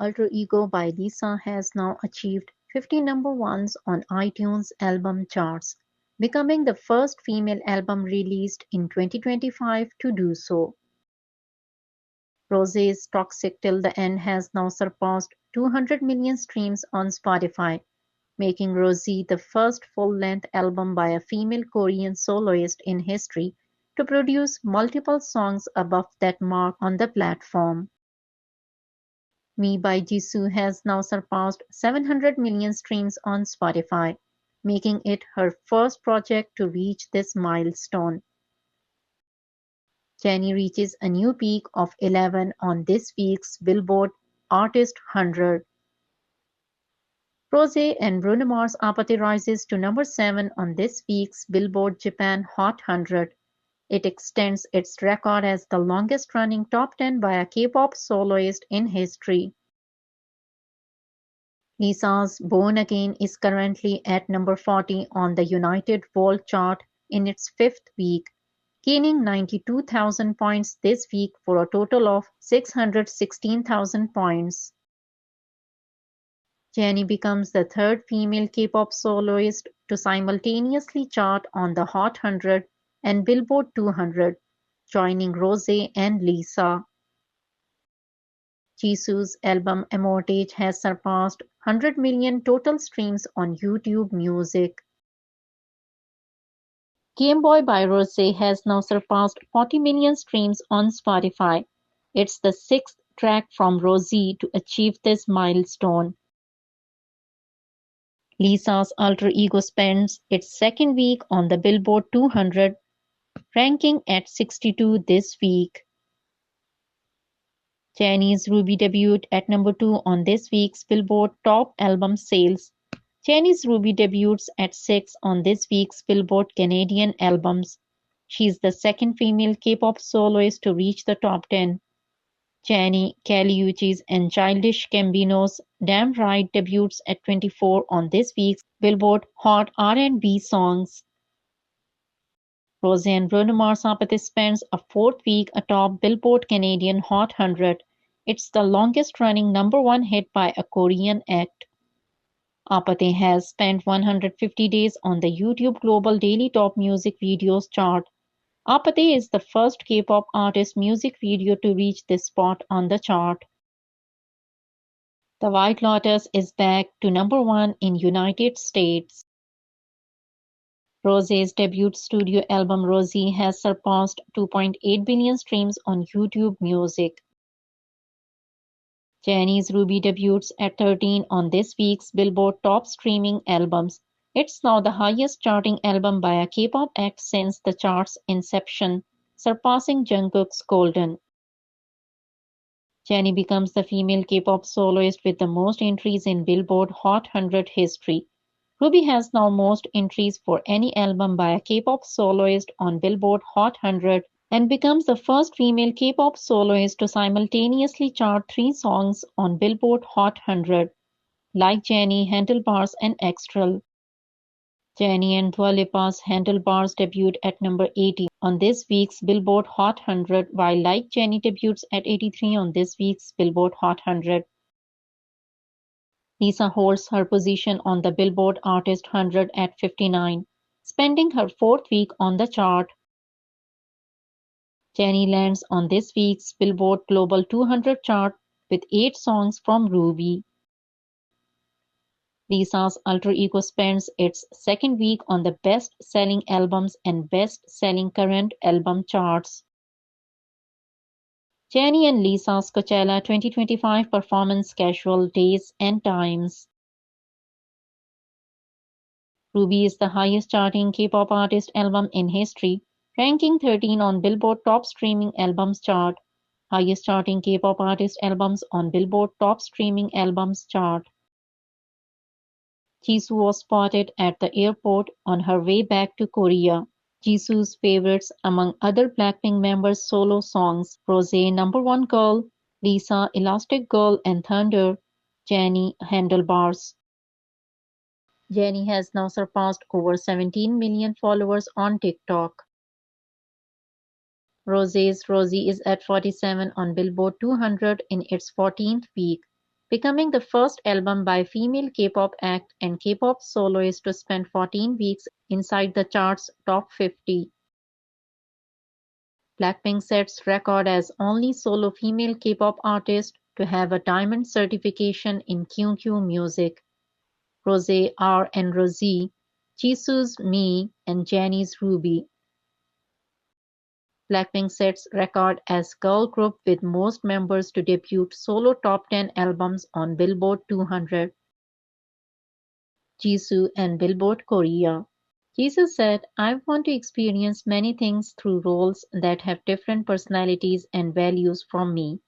Alter Ego by Lisa has now achieved 50 number ones on iTunes album charts, becoming the first female album released in 2025 to do so. Rosé's Toxic Till the End has now surpassed 200 million streams on Spotify, making Rosie the first full-length album by a female Korean soloist in history to produce multiple songs above that mark on the platform. Me by Jisoo has now surpassed 700 million streams on Spotify, making it her first project to reach this milestone. Jennie reaches a new peak of 11 on this week's Billboard Artist 100. Rosé and Bruno Mars APT rises to number 7 on this week's Billboard Japan Hot 100. It extends its record as the longest-running top 10 by a K-pop soloist in history. Lisa's Born Again is currently at number 40 on the United World Chart in its fifth week, gaining 92,000 points this week for a total of 616,000 points. Jennie becomes the third female K-pop soloist to simultaneously chart on the Hot 100 and Billboard 200, joining Rosé and Lisa. Jisoo's album Amortage has surpassed 100 million total streams on YouTube Music. Game Boy by Rosé has now surpassed 40 million streams on Spotify. It's the sixth track from Rosie to achieve this milestone. Lisa's Alter Ego spends its second week on the Billboard 200, ranking at 62 this week. Jennie's Ruby debuted at number 2 on this week's Billboard Top Album Sales. Jennie's Ruby debuts at 6 on this week's Billboard Canadian Albums. She's the second female K-pop soloist to reach the top 10. Jennie, Kali Uchis and Childish Gambino's Damn Right debuts at 24 on this week's Billboard Hot R&B Songs. Rosé and Bruno Mars APT spends a fourth week atop Billboard Canadian Hot 100. It's the longest-running number one hit by a Korean act. APT has spent 150 days on the YouTube Global Daily Top Music Videos chart. APT is the first K-pop artist music video to reach this spot on the chart. The White Lotus is back to number 1 in United States. Rosé's debut studio album Rosie has surpassed 2.8 billion streams on YouTube Music. Jennie's Ruby debuts at 13 on this week's Billboard Top Streaming Albums. It's now the highest charting album by a K-pop act since the chart's inception, surpassing Jungkook's Golden. Jennie becomes the female K-pop soloist with the most entries in Billboard Hot 100 history. Ruby has now most entries for any album by a K-pop soloist on Billboard Hot 100 and becomes the first female K-pop soloist to simultaneously chart 3 songs on Billboard Hot 100, like Jennie, Handlebars and Extral. Jennie and Dua Lipa's Handlebars debuted at number 80 on this week's Billboard Hot 100, while Like Jennie debuts at 83 on this week's Billboard Hot 100. Lisa holds her position on the Billboard Artist 100 at 59, spending her fourth week on the chart. Jennie lands on this week's Billboard Global 200 chart with 8 songs from Ruby. Lisa's Alter Ego spends its second week on the best-selling albums and best-selling current album charts. Jennie and Lisa's Coachella 2025 performance schedule, days and times. Ruby is the highest charting K-pop artist album in history, ranking 13 on Billboard Top Streaming Albums chart. Highest charting K-pop artist albums on Billboard Top Streaming Albums chart. Jisoo was spotted at the airport on her way back to Korea. Jisoo's favorites among other Blackpink members' solo songs: Rosé Number 1 Girl, Lisa Elastic Girl and Thunder, Jennie Handlebars. Jennie has now surpassed over 17 million followers on TikTok. Rosé's Rosie is at 47 on Billboard 200 in its 14th week. becoming the first album by female K-pop act and K-pop soloist to spend 14 weeks inside the chart's top 50. Blackpink sets record as only solo female K-pop artist to have a diamond certification in QQ Music. Rosé R and Rosie, Jisoo's Me and Jennie's Ruby. Blackpink sets record as girl group with most members to debut solo top 10 albums on Billboard 200. Jisoo and Billboard Korea. Jisoo said, I want to experience many things through roles that have different personalities and values from me.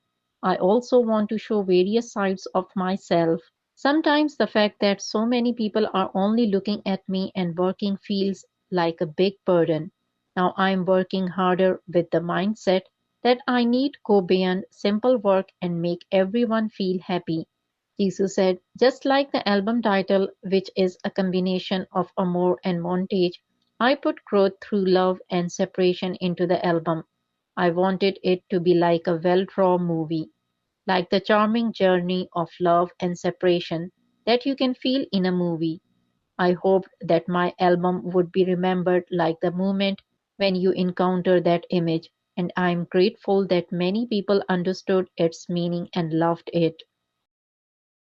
I also want to show various sides of myself. Sometimes the fact that so many people are only looking at me and working feels like a big burden. Now I'm working harder with the mindset that I need to go beyond simple work and make everyone feel happy. Jisoo said, just like the album title, which is a combination of amour and montage, I put growth through love and separation into the album. I wanted it to be like a well-drawn movie, like the charming journey of love and separation that you can feel in a movie. I hoped that my album would be remembered like the moment when you encounter that image, and I am grateful that many people understood its meaning and loved it.